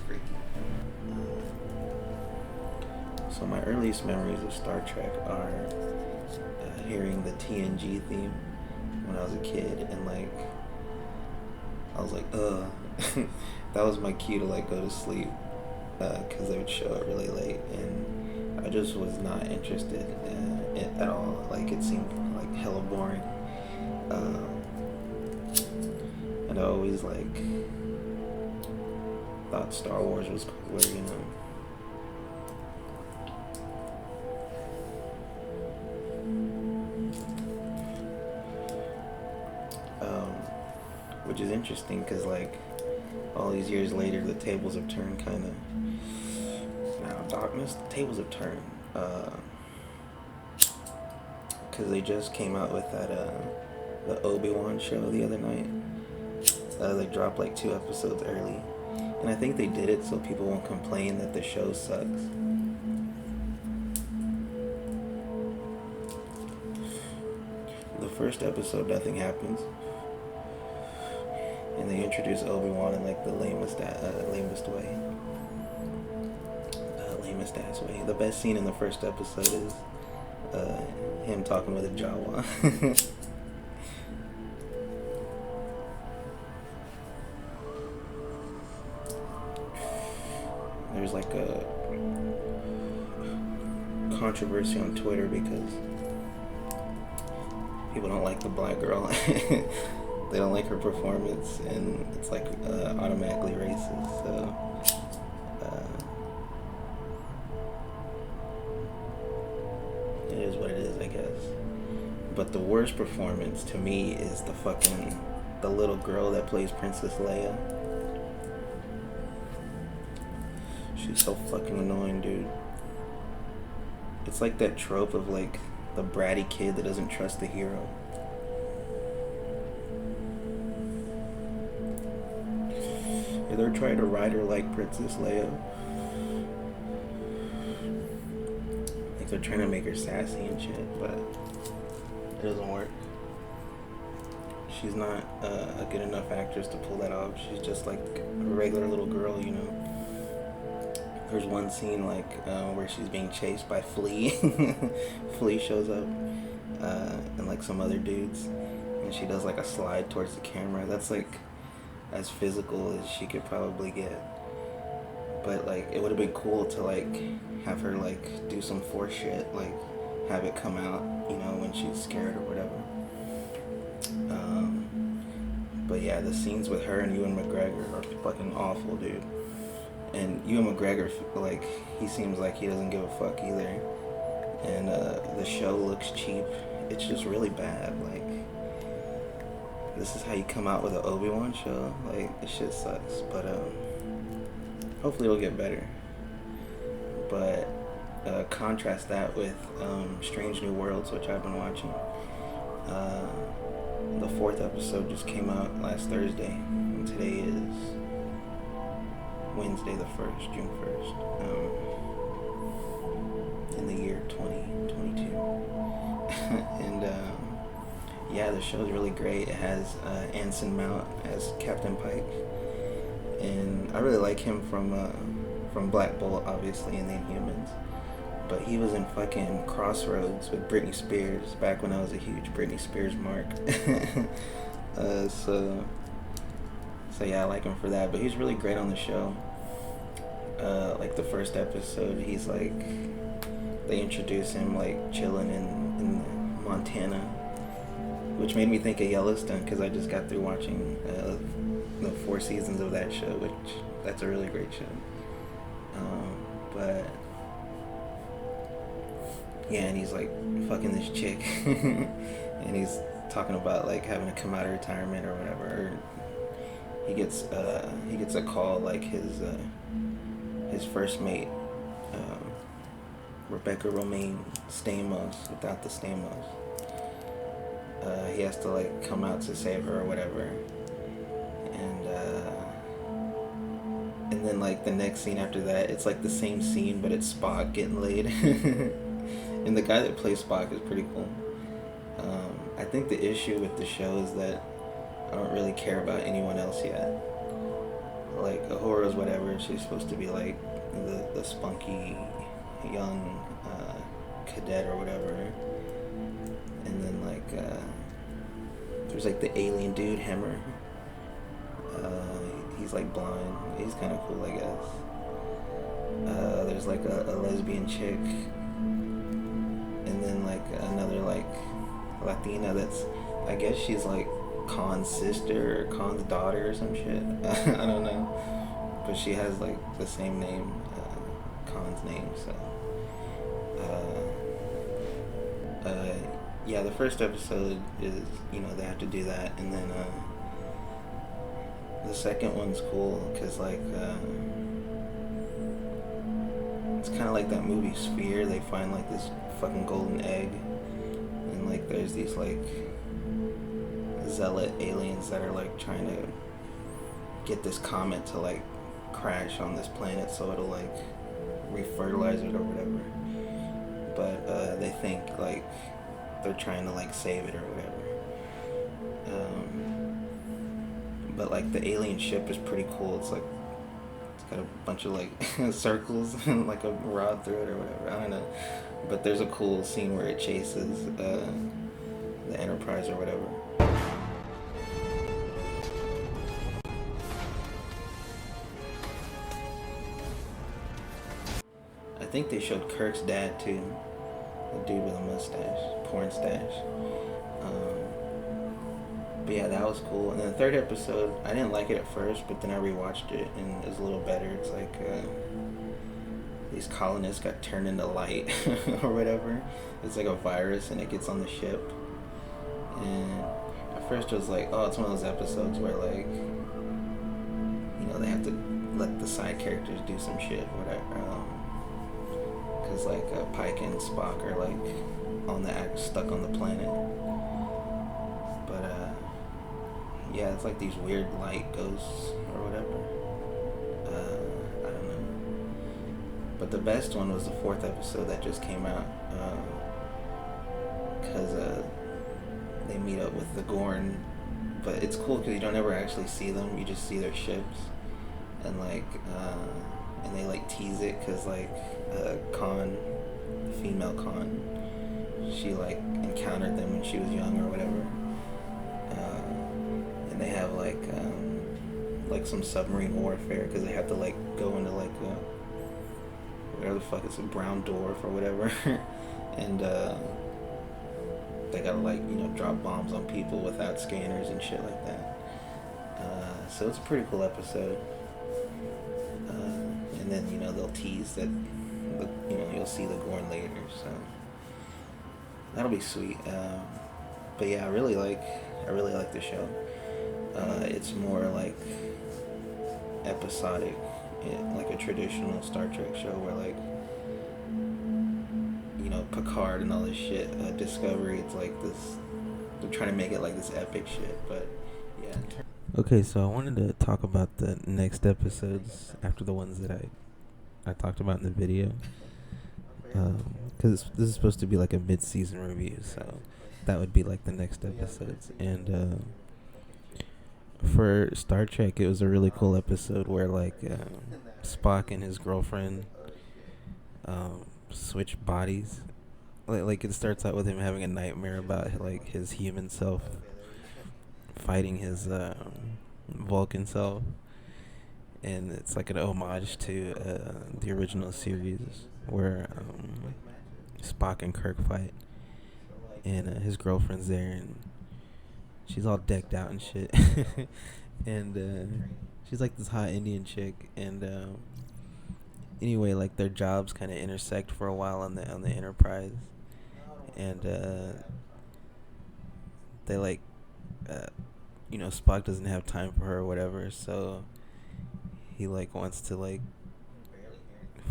freaky. So my earliest memories of Star Trek are hearing the TNG theme when I was a kid, and like I was like, that was my cue to like go to sleep, because they would show it really late, and I just was not interested in it at all. Like it seemed like hella boring, and I always like thought Star Wars was cooler, you know. Which is interesting because like all these years later the tables have turned, kind of. Now darkness, the tables have turned, because they just came out with that the Obi-Wan show the other night. They dropped like 2 episodes early, and I think they did it so people won't complain that the show sucks. The first episode, nothing happens, and they introduce Obi-Wan in like the lamest way. Lamest ass way. The best scene in the first episode is him talking with a Jawa. There's like a controversy on Twitter because people don't like the black girl. They don't like her performance, and it's like automatically racist. So it is what it is, I guess. But the worst performance to me is the little girl that plays Princess Leia. She's so fucking annoying, dude. It's like that trope of like the bratty kid that doesn't trust the hero. They're trying to ride her like Princess Leia. Like they're trying to make her sassy and shit, but it doesn't work. She's not a good enough actress to pull that off. She's just like a regular little girl, you know. There's one scene like where she's being chased by Flea. Flea shows up and like some other dudes, and she does like a slide towards the camera. That's like as physical as she could probably get. But like it would have been cool to like have her like do some force shit, like have it come out, you know, when she's scared or whatever. But yeah, the scenes with her and Ewan McGregor are fucking awful, dude. And Ewan McGregor, like, he seems like he doesn't give a fuck either. And the show looks cheap. It's just really bad. Like, this is how you come out with an Obi-Wan show? Like, this shit sucks. But hopefully it'll get better. But contrast that with Strange New Worlds, which I've been watching. The 4th episode just came out last Thursday, and today is Wednesday the 1st, June 1st, in the year 2022. And yeah, the show's really great. It has Anson Mount as Captain Pike, and I really like him from Black Bolt, obviously, and the Inhumans. But he was in fucking Crossroads with Britney Spears back when I was a huge Britney Spears mark. So yeah, I like him for that. But he's really great on the show. Like the first episode, he's like, they introduce him like chilling in Montana, which made me think of Yellowstone because I just got through watching the 4 seasons of that show, which that's a really great show. But yeah, and he's like fucking this chick, and he's talking about like having to come out of retirement or whatever. He gets a call, like his first mate, Rebecca Romaine Stamos, without the Stamos. He has to like come out to save her or whatever, and then like the next scene after that, it's like the same scene, but it's Spock getting laid. And the guy that plays Spock is pretty cool. I think the issue with the show is that I don't really care about anyone else yet. like Uhura's whatever. She's supposed to be like the spunky young cadet or whatever. And then there's like the alien dude Hammer. He's like blind. He's kind of cool, I guess. There's like a lesbian chick, and then like another like Latina that's, I guess she's like Khan's sister or Khan's daughter or some shit. I don't know, but she has like the same name, Khan's name. So, yeah, the first episode is, they have to do that, and then the second one's cool because it's kind of like that movie Sphere. They find like this fucking golden egg, and like there's these like zealot aliens that are like trying to get this comet to like crash on this planet so it'll like refertilize it or whatever. But they think like they're trying to like save it or whatever. But like the alien ship is pretty cool. It's like it's got a bunch of like circles and like a rod through it or whatever. I don't know. But there's a cool scene where it chases the Enterprise or whatever. I think they showed Kirk's dad too. The dude with a mustache, porn stash. But yeah, that was cool. And then the third episode, I didn't like it at first, but then I rewatched it and it was a little better. It's like these colonists got turned into light or whatever. It's like a virus and it gets on the ship. And at first it was like, oh, it's one of those episodes where like, they have to let the side characters do some shit or whatever. Because like Pike and Spock are like stuck on the planet. But yeah, it's like these weird light ghosts or whatever. I don't know. But the best one was the fourth episode that just came out. Because they meet up with the Gorn. But it's cool because you don't ever actually see them. You just see their ships. And like, and they like tease it because like Khan, female Khan, she like encountered them when she was young or whatever. And they have like some submarine warfare because they have to like go into like whatever the fuck, it's a brown dwarf or whatever. And they gotta like drop bombs on people without scanners and shit like that. So it's a pretty cool episode. And then they'll tease that you'll see the Gorn later, so that'll be sweet. But yeah, I really like the show. It's more like episodic, like a traditional Star Trek show where like Picard and all this shit, Discovery. It's like this. They're trying to make it like this epic shit, but yeah. Okay, so I wanted to talk about the next episodes after the ones that I talked about in the video, because this is supposed to be like a mid-season review, so that would be like the next episodes. And for Star Trek, it was a really cool episode where like Spock and his girlfriend switch bodies. Like it starts out with him having a nightmare about like his human self fighting his Vulcan self, and it's like an homage to the original series where Spock and Kirk fight, and his girlfriend's there, and she's all decked out and shit, and she's like this hot Indian chick, and anyway, like their jobs kind of intersect for a while on the Enterprise, and they like Spock doesn't have time for her or whatever, so he like wants to like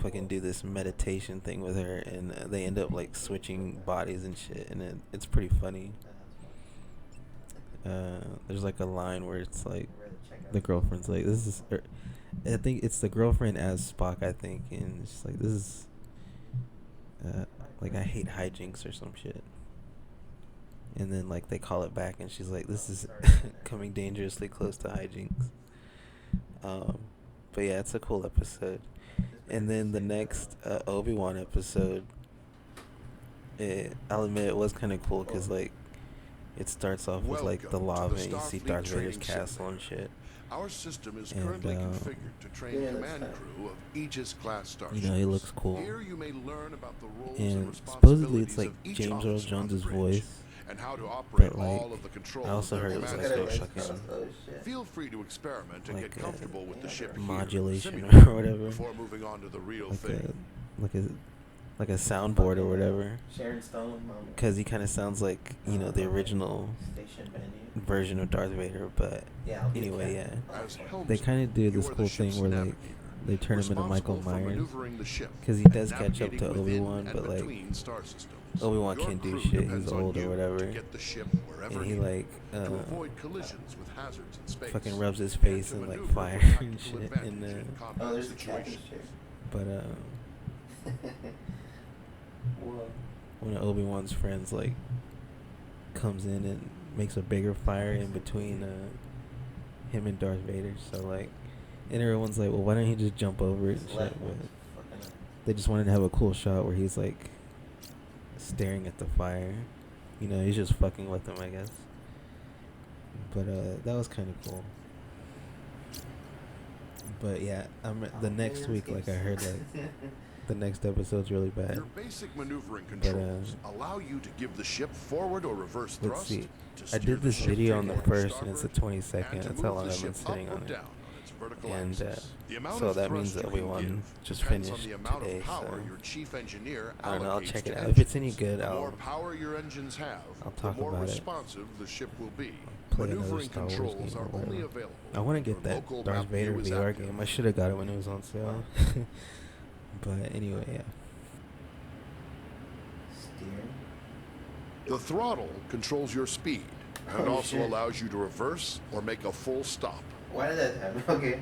fucking do this meditation thing with her, and they end up like switching bodies and shit, and it's pretty funny. There's like a line where it's like the girlfriend's like, this is I think it's the girlfriend as Spock, I think, and it's like, this is like, I hate hijinks or some shit. And then like they call it back, and she's like, this is coming dangerously close to hijinks. But yeah, it's a cool episode. And then the next Obi-Wan episode, I'll admit it was kind of cool because like it starts off with like the lava and you see Darth Vader's castle and shit. Our system is currently configured to train command crew of Aegis-class starships. You know, he looks cool. Here you may learn about the roles and and supposedly it's like of each James Earl officer on the Jones' bridge, voice. and how to operate But like, all of the controls I also of their heard it was command like stations. fucking Feel free to experiment and like get comfortable with the ship modulation here, or whatever. before moving on to the real like thing. like a soundboard or whatever. Sharon Stone, Because he kind of sounds like, you know, the original version of Darth Vader. But anyway, yeah, they kind of do this cool thing where like they turn him into Michael Myers because he does catch up to Obi-Wan, but like Obi-Wan can't do shit. He's old or whatever, and he like fucking rubs his face in like fire and shit. And there's the captain's chair. but one of Obi-Wan's friends like comes in and makes a bigger fire in between him and Darth Vader. So like, and everyone's like, well, why don't he just jump over it and shit? But they just wanted to have a cool shot where he's like staring at the fire. You know, he's just fucking with them, I guess. But that was kind of cool. But yeah, the next week, like I heard, like the next episode's really bad. Your basic maneuvering controls allow you to give the ship forward or reverse thrust. Let's see. I did this video on the 1st, and it's the 22nd. That's how long I've been sitting on it. And so that means that Obi-Wan just finished today. So I don't know. I'll check it out. If it's any good, I'll talk about it. Play another Star Wars game or whatever. I want to get that Darth Vader VR game. I should have got it when it was on sale. But anyway, yeah. The throttle controls your speed and also allows you to reverse or make a full stop. Why did that happen? Okay.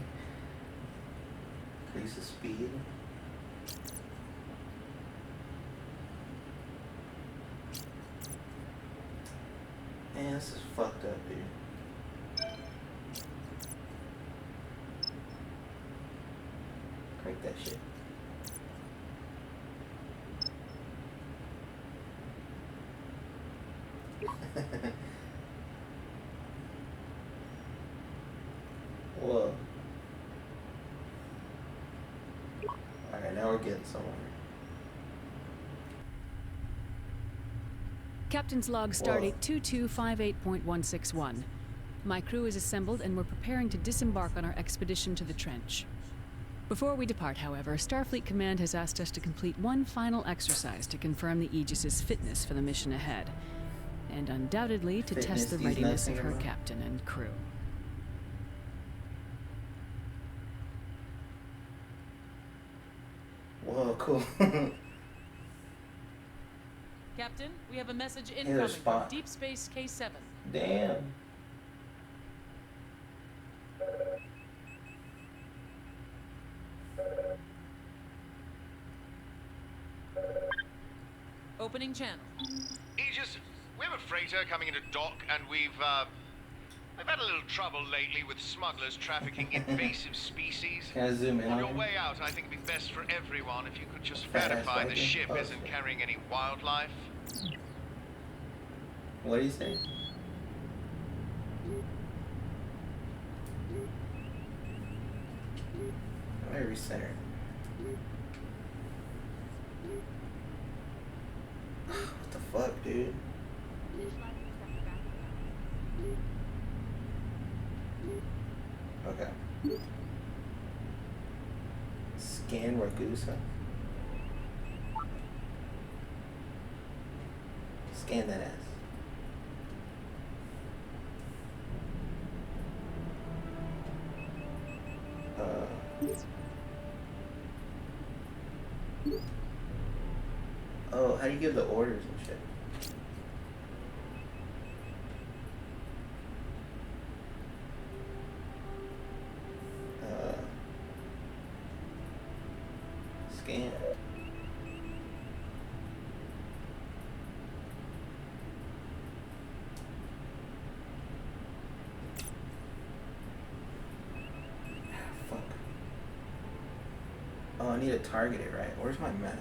Increase the speed. Man, this is fucked up, dude. Crank that shit. Whoa. Alright, now we're getting somewhere. Captain's log stardate 2258.161. My crew is assembled and we're preparing to disembark on our expedition to the trench. Before we depart, however, Starfleet Command has asked us to complete one final exercise to confirm the Aegis's fitness for the mission ahead, and undoubtedly to test the readiness of her captain and crew. Whoa, cool. Captain, we have a message incoming from Deep Space K7. Damn. Opening channel. Aegis, we have a freighter coming into dock, and we've had a little trouble lately with smugglers trafficking invasive species. Can I zoom in On on your him? way out, I think it'd be best for everyone if you could just verify the ship isn't carrying any wildlife. What do you say? How do I recenter? What the fuck, dude? Okay. Scan Ragusa. Scan that ass. Oh, how do you give the orders and shit? Scan. Fuck. need to target it, right? Where's my map?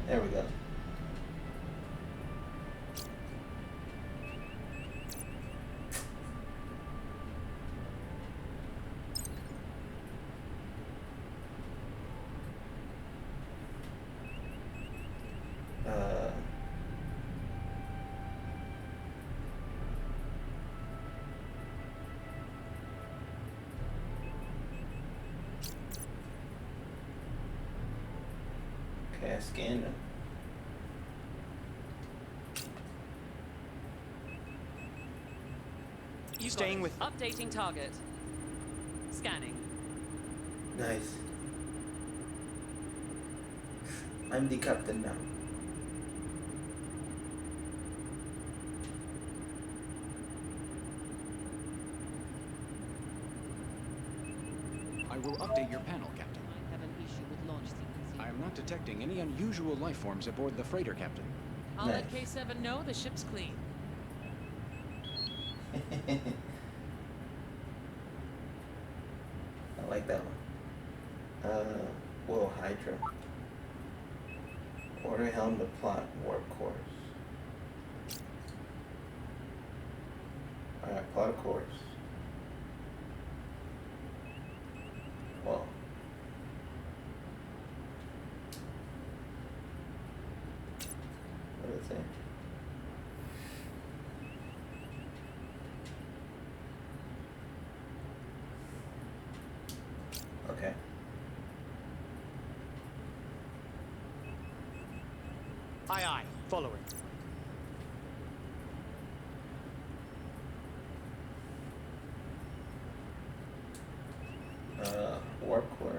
There we go. Okay, I scanned them. Staying with updating target. Scanning. Nice. I'm the captain now. I will update your panel, Captain. I have an issue with launch sequencing. I am not detecting any unusual life forms aboard the freighter, Captain. I'll Nice. let K7 know the ship's clean. I like that one. Whoa, Hydra. Order helm to plot warp course. Alright, plot a course. Well. What is it? Okay. Aye, aye. Following. Warp course.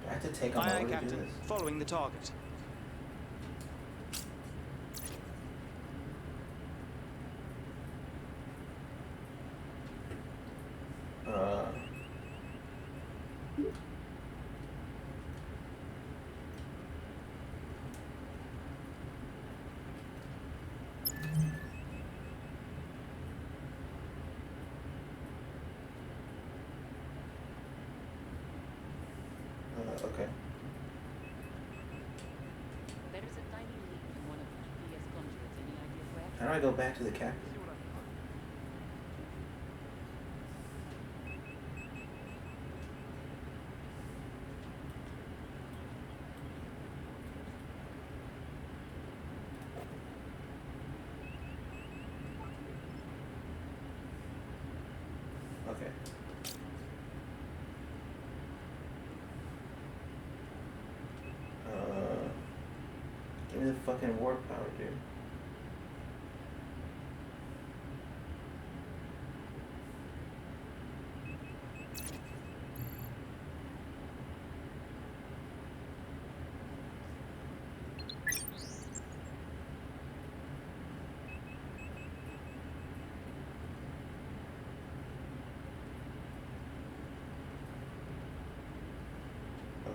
Do I have to take them Aye, aye, over to do Captain. this? Following the target. Okay. There is a tiny leak in one of the GPS conduits. Any idea where? How do I go back to the captain? Okay. Give me the fucking warp power, dude.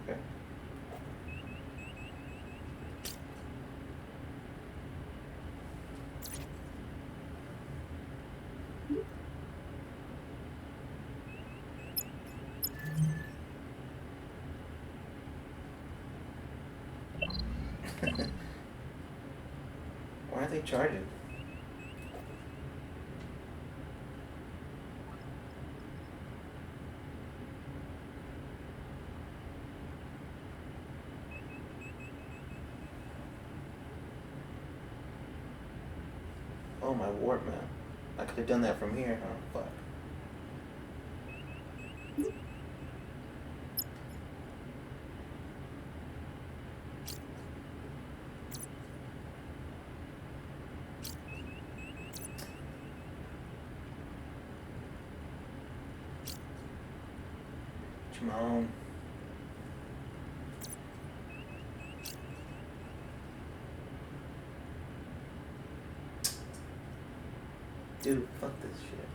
Okay. Why aren't they charging? Oh, my warp map. I could have done that from here, huh? Fuck. Come on. Dude, fuck this shit.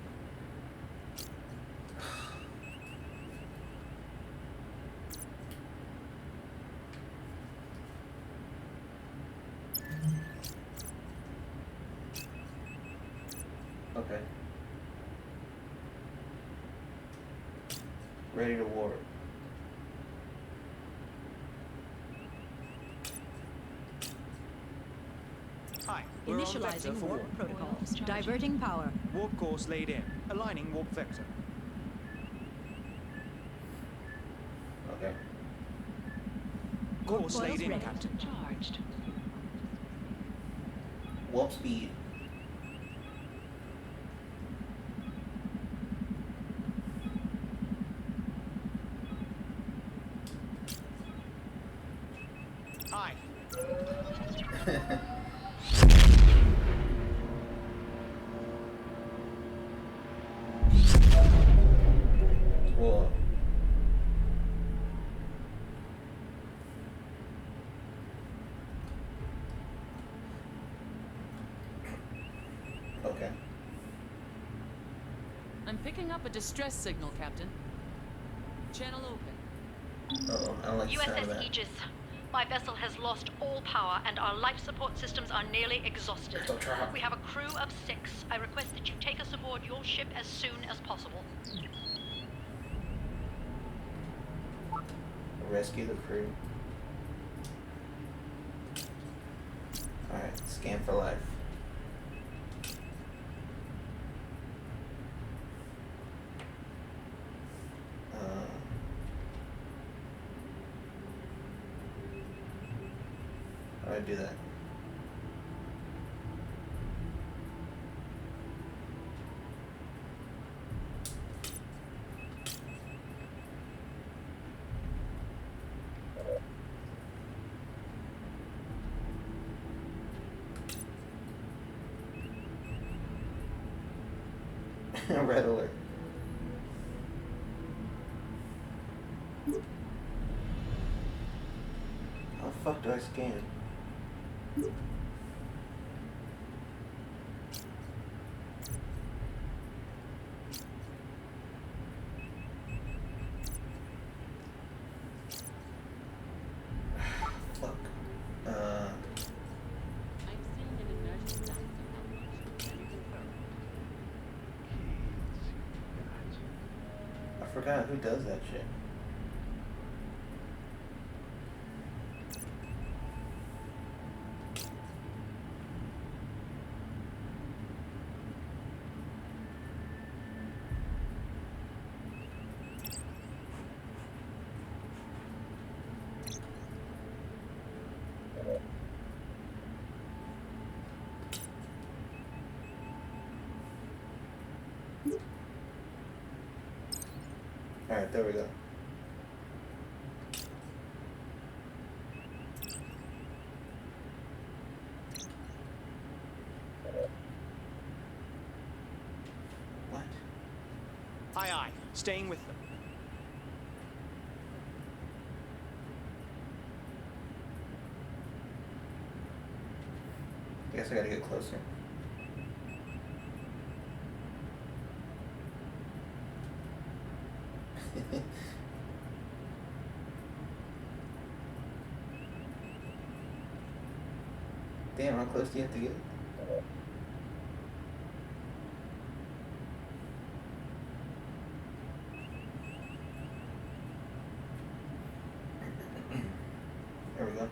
Okay. Ready to warp. Hi. We're on vector Initializing for warp protocols. Diverting power. warp course laid in. Aligning warp vector. Okay. Course Warp laid in, ready. Captain. Charged. Warp speed. Hi. Whoa. Okay. I'm picking up a distress signal, Captain. Channel open. Uh-oh, I don't like the sound of USS that. Aegis. My vessel has lost all power and our life support systems are nearly exhausted. Don't try. We have a crew of 6. I request that you take us aboard your ship as soon as possible. Rescue the crew. Alright, scan for life. How do I do that? Red alert. How the fuck do I scan? Fuck. I'm seeing an inertial dampening output. Can you confirm? I forgot who does that shit. Alright, there we go. What? Aye, aye. Staying with them. I guess I gotta get closer. Damn, how close do you have to get? There we go.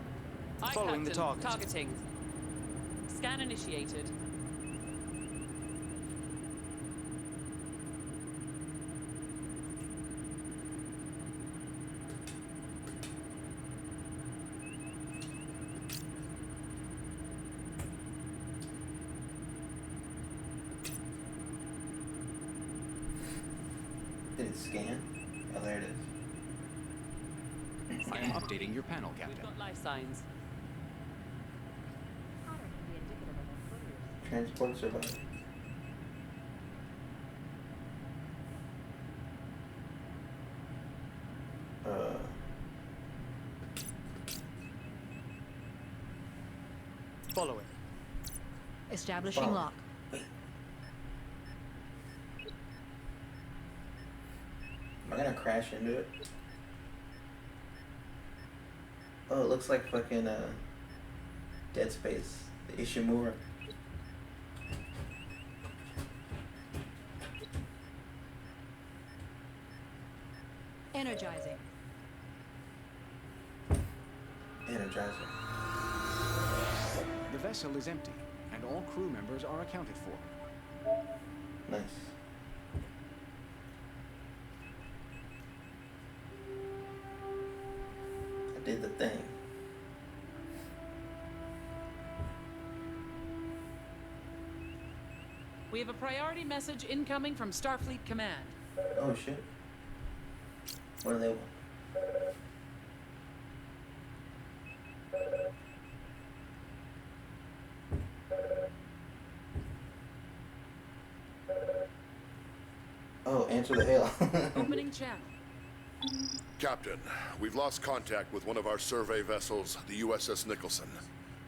Aye, Following the Captain. target. Targeting. Scan initiated. Did it scan? Oh, there it is. I am updating your panel, We've Captain. got life signs. Transport survived. Following. Establishing Follow. lock. Wait. Am I gonna crash into it? Oh, it looks like fucking Dead Space, the Ishimura. Energizing. Energizer. The vessel is empty, and all crew members are accounted for. Nice. I did the thing. We have a priority message incoming from Starfleet Command. Oh shit. What do they want? Oh, answer the hail. Opening channel. Captain, we've lost contact with one of our survey vessels, the USS Nicholson.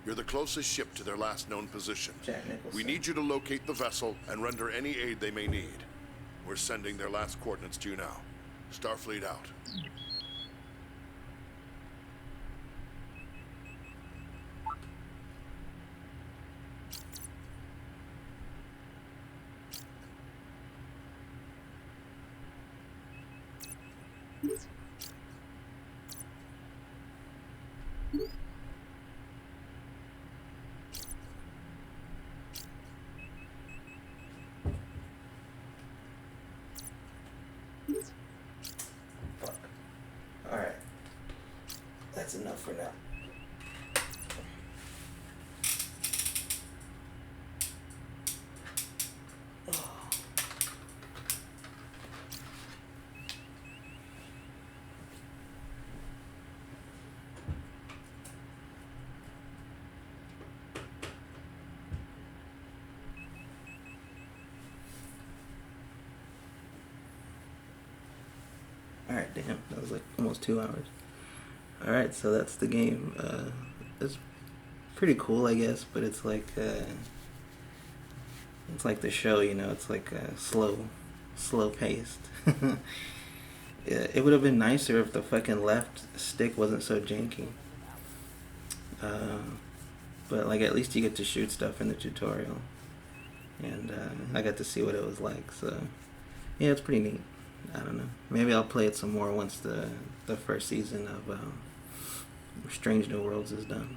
You're the closest ship to their last known position. Jack Nicholson. We need you to locate the vessel and render any aid they may need. We're sending their last coordinates to you now. Starfleet out. Fuck. Alright. That's enough for now. Alright, damn. That was like almost 2 hours. Alright, so that's the game. It's pretty cool, I guess, but it's like the show, you know, it's like slow paced. Yeah, it would have been nicer if the fucking left stick wasn't so janky. But like at least you get to shoot stuff in the tutorial. And I got to see what it was like, so yeah, it's pretty neat. I don't know. Maybe I'll play it some more once the first season of Strange New Worlds is done.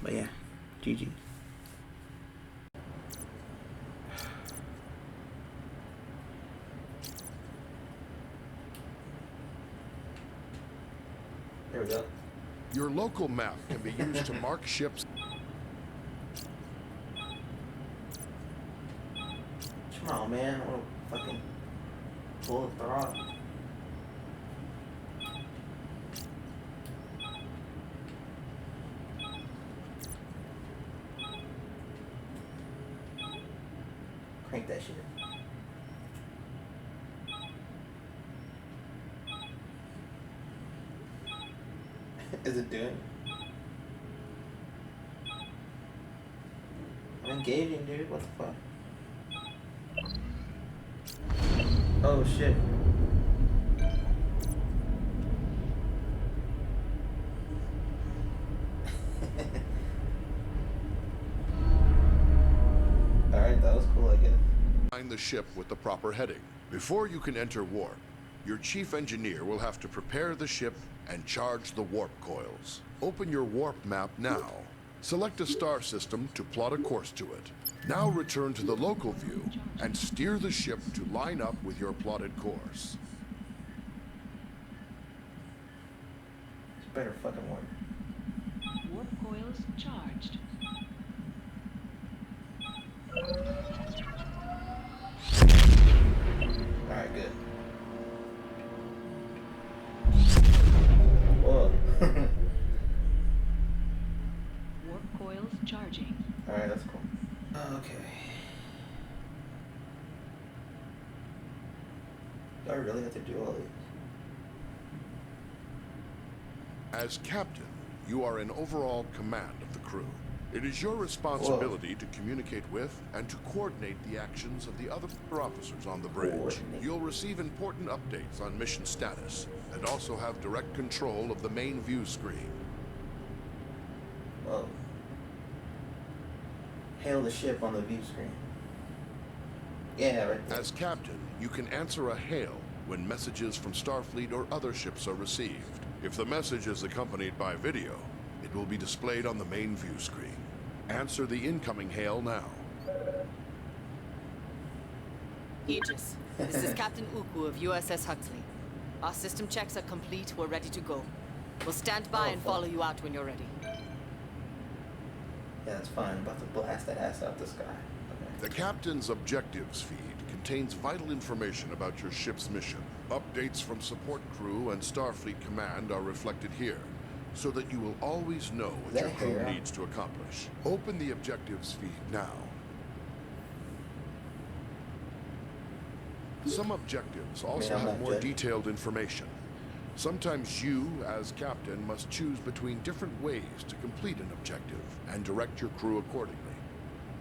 But yeah, GG. There we go. Your local map can be used to mark ships. Come on, man. I want to fucking pull the throttle. Crank that shit. Is it doing? I'm engaging, dude. What the fuck? Oh shit. Alright, that was cool, I guess. Find the ship with the proper heading. Before you can enter warp, your chief engineer will have to prepare the ship and charge the warp coils. Open your warp map now. Select a star system to plot a course to it. Now return to the local view and steer the ship to line up with your plotted course. It's better fucking work. Warp coils charged. Alright, good. Whoa. Warp coils charging. Alright, that's cool. Okay. Do I really have to do all these? As captain, you are in overall command of the crew. It is your responsibility to communicate with and to coordinate the actions of the other officers on the bridge. You'll receive important updates on mission status and also have direct control of the main view screen. Whoa. Hail the ship on the view screen. Yeah, right there. As captain, you can answer a hail when messages from Starfleet or other ships are received. If the message is accompanied by video, it will be displayed on the main view screen. Answer the incoming hail now. Aegis, this is Captain Uku of USS Huxley. Our system checks are complete. We're ready to go. We'll stand by and follow you out when you're ready. Yeah, that's fine. I'm about to blast that ass out the sky. Okay. The captain's objectives feed contains vital information about your ship's mission. Updates from support crew and Starfleet Command are reflected here, so that you will always know what your crew needs to accomplish. Open the objectives feed now. Some objectives also have more detailed information. Sometimes you, as captain, must choose between different ways to complete an objective and direct your crew accordingly.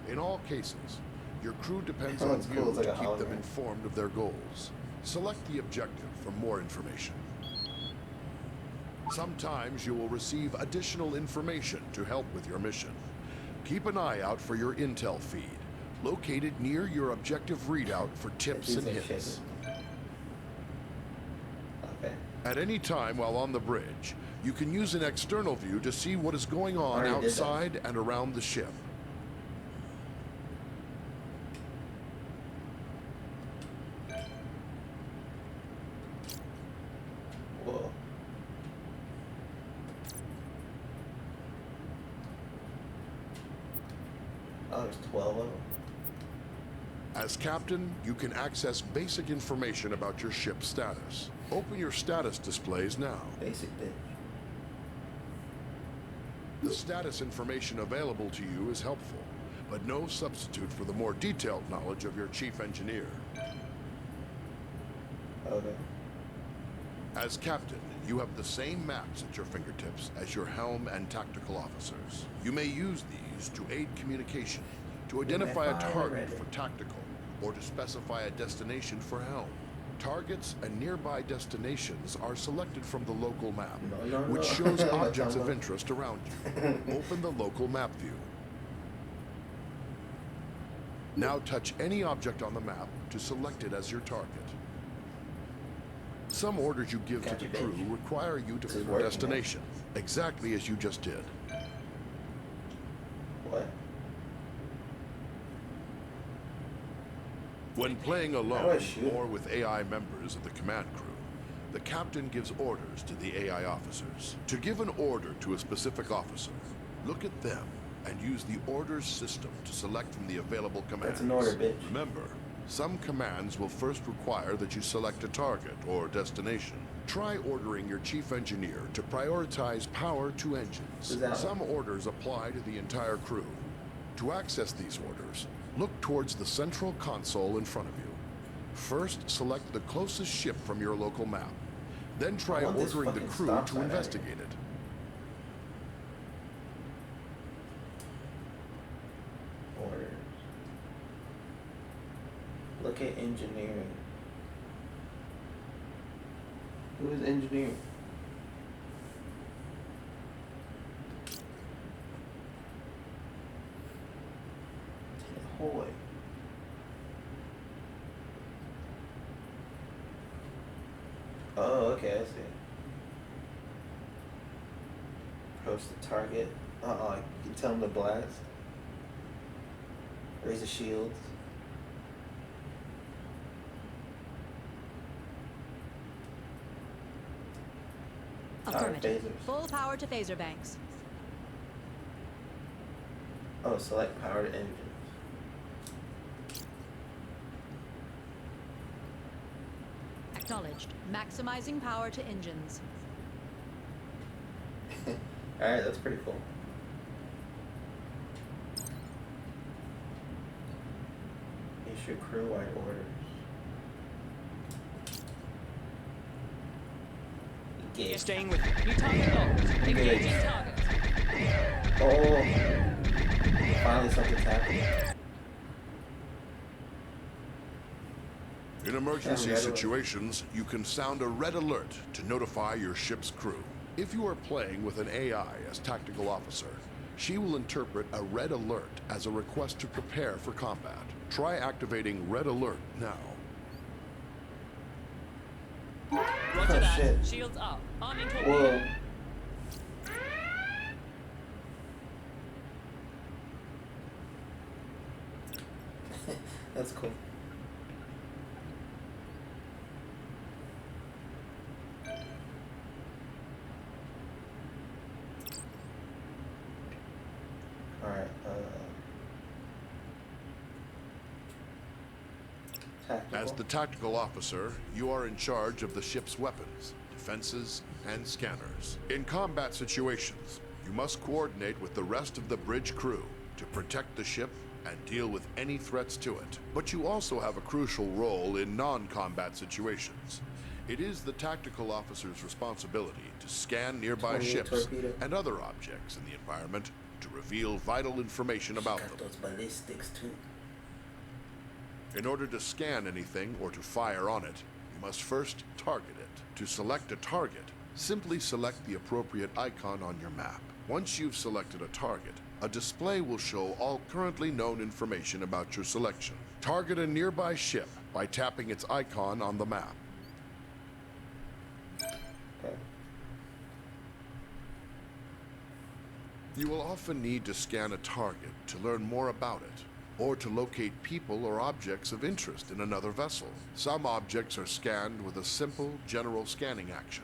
In all cases, your crew depends on you to keep them informed of their goals. Select the objective for more information. Sometimes you will receive additional information to help with your mission. Keep an eye out for your intel feed, located near your objective readout for tips and hints. Okay. At any time while on the bridge, you can use an external view to see what is going on outside and around the ship. Whoa. Oh, there's 12 of them. As captain, you can access basic information about your ship's status. Open your status displays now. Basic bitch. The status information available to you is helpful, but no substitute for the more detailed knowledge of your chief engineer. Okay. As captain, you have the same maps at your fingertips as your helm and tactical officers. You may use these to aid communication, to identify a target for tactical, or to specify a destination for helm. Targets and nearby destinations are selected from the local map, which shows objects of interest around you. Open the local map view. Now touch any object on the map to select it as your target. Some orders you give to the crew require you to pick a destination, exactly as you just did. What? When playing alone or with AI members of the command crew, the captain gives orders to the AI officers. To give an order to a specific officer, look at them and use the orders system to select from the available commands. That's an order, bitch. Remember, some commands will first require that you select a target or destination. Try ordering your chief engineer to prioritize power to engines. Some orders apply to the entire crew. To access these orders, look towards the central console in front of you. First, select the closest ship from your local map. Then try ordering the crew to investigate it. Orders. Look at engineering. Who is engineering? Hoy. Oh, okay, I see. Approach the target. You can tell him to blast. Raise the shields. Affirmative. Full power to phaser banks. Oh, select power to engines. Acknowledged. Maximizing power to engines. Alright, that's pretty cool. Issue crew-wide orders. Staying with me. New target locked. Engaging target. Oh. Finally something's happening. In emergency situations, you can sound a red alert to notify your ship's crew. If you are playing with an AI as tactical officer, she will interpret a red alert as a request to prepare for combat. Try activating red alert now. Roger that. Shit. Shields up. Arming Whoa. torpedo. That's cool. Alright, tactical. As the tactical officer, you are in charge of the ship's weapons, defenses, and scanners. In combat situations, you must coordinate with the rest of the bridge crew to protect the ship and deal with any threats to it. But you also have a crucial role in non-combat situations. It is the tactical officer's responsibility to scan nearby 28 ships torpedo. and other objects in the environment to reveal vital information about Got them. those ballistics too. In order to scan anything or to fire on it, you must first target it. To select a target, simply select the appropriate icon on your map. Once you've selected a target, a display will show all currently known information about your selection. Target a nearby ship by tapping its icon on the map. Okay. You will often need to scan a target to learn more about it, or to locate people or objects of interest in another vessel. Some objects are scanned with a simple, general scanning action.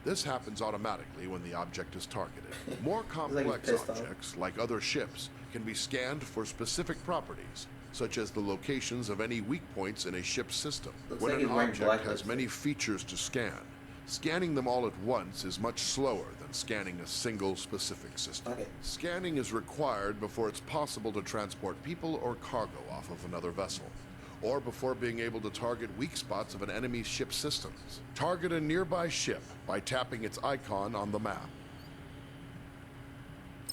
This happens automatically when the object is targeted. More complex objects, like other ships, can be scanned for specific properties, such as the locations of any weak points in a ship's system. When an object has many features to scan, scanning them all at once is much slower than scanning a single specific system. Scanning is required before it's possible to transport people or cargo off of another vessel, or before being able to target weak spots of an enemy's ship systems. Target a nearby ship by tapping its icon on the map.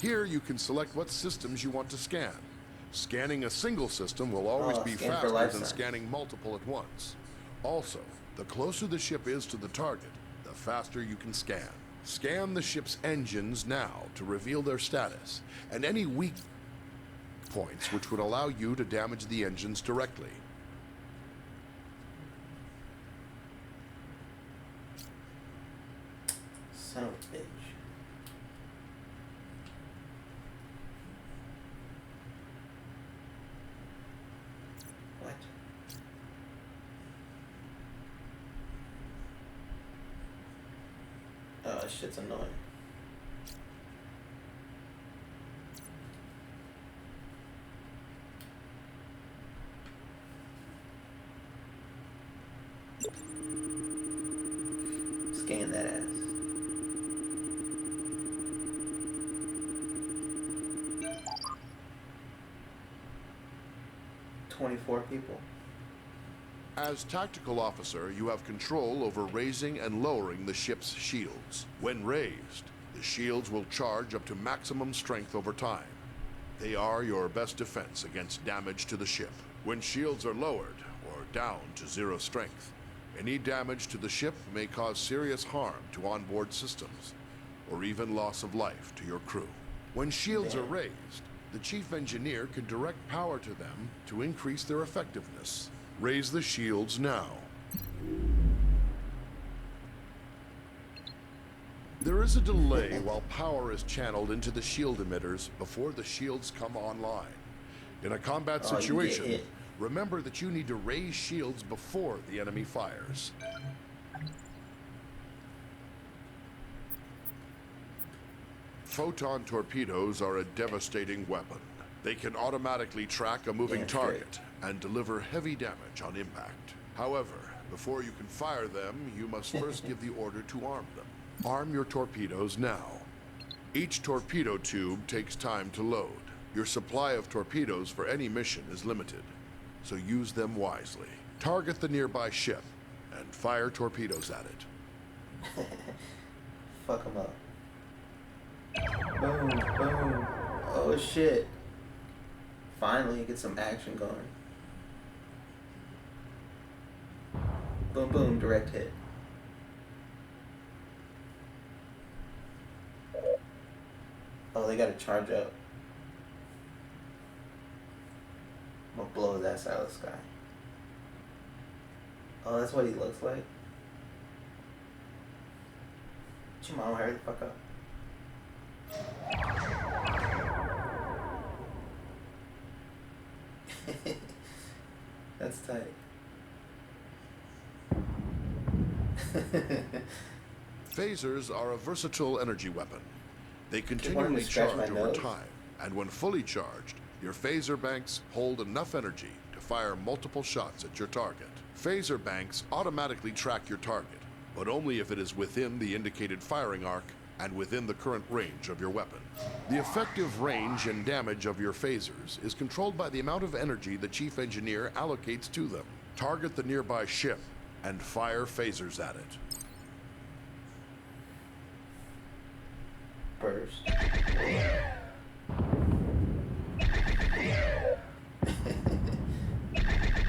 Here you can select what systems you want to scan. Scanning a single system will always be faster than scanning multiple at once. Also, the closer the ship is to the target, the faster you can scan. Scan the ship's engines now to reveal their status, and any weak points which would allow you to damage the engines directly. Son of a bitch. What? Oh, that shit's annoying. Scan that ass. "24 people. As tactical officer, you have control over raising and lowering the ship's shields. When raised, the shields will charge up to maximum strength over time. They are your best defense against damage to the ship. When shields are lowered or down to 0 strength, any damage to the ship may cause serious harm to onboard systems, or even loss of life to your crew. When shields are raised, the chief engineer can direct power to them to increase their effectiveness. Raise the shields now. There is a delay while power is channeled into the shield emitters before the shields come online. In a combat situation, remember that you need to raise shields before the enemy fires. Photon torpedoes are a devastating weapon. They can automatically track a moving target and deliver heavy damage on impact. However, before you can fire them, you must first give the order to arm them. Arm your torpedoes now. Each torpedo tube takes time to load. Your supply of torpedoes for any mission is limited, so use them wisely. Target the nearby ship and fire torpedoes at it. Fuck them up. Boom, boom. Oh shit. Finally, get some action going. Boom, boom, direct hit. Oh, they gotta charge up. I'm gonna blow his ass out of the sky. Oh, that's what he looks like? Your mom, hurry the fuck up. That's tight. Phasers are a versatile energy weapon. They wanted continually to scratch charge my over nose. time, and when fully charged, your phaser banks hold enough energy to fire multiple shots at your target. Phaser banks automatically track your target, but only if it is within the indicated firing arc and within the current range of your weapon. The effective range and damage of your phasers is controlled by the amount of energy the chief engineer allocates to them. Target the nearby ship and fire phasers at it. Burst.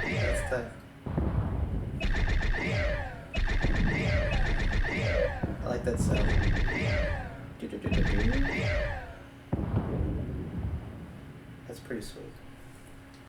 That's tough.